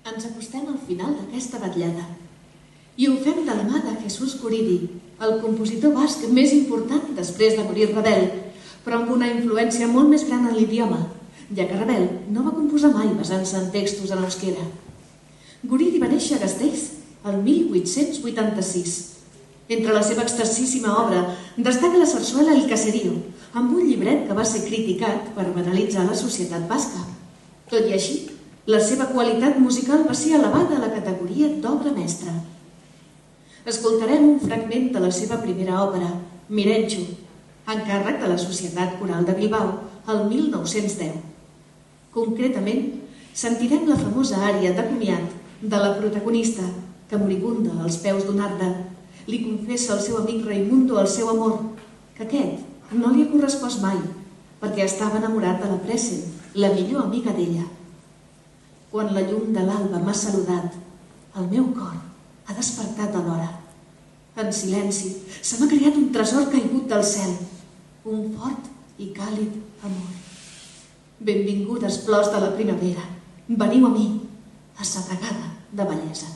Ens acostem al final d'aquesta vetllada i ho fem de la mà de Jesús Guridi, el compositor basc més important després de morir Ravel, però amb una influència molt més gran en l'idioma, ja que Ravel no va composar mai basant-se en textos en euskera. Guridi va néixer a Gasteiz el 1886. Entre la seva extensíssima obra destaca la sarsuela El Caserío, amb un llibret que va ser criticat per banalitzar la societat basca. Tot i així, la seva qualitat musical va ser elevada a la categoria d'obra mestra. Escoltarem un fragment de la seva primera òpera, Mirencho, encàrrec de la Societat Coral de Bilbao, el 1910. Concretament, sentirem la famosa ària de comiat de la protagonista, que moribunda als peus d'un arbre, li confessa al seu amic Raimundo el seu amor, que aquest no li ha correspost mai, perquè estava enamorat de la Presen, la millor amiga d'ella. Quan la llum de l'alba m'ha saludat, el meu cor ha despertat alhora. En silenci, se m'ha creat un tresor caigut del cel, un fort i càlid amor. Benvingudes flors de la primavera, veniu a mi, assedregada de bellesa.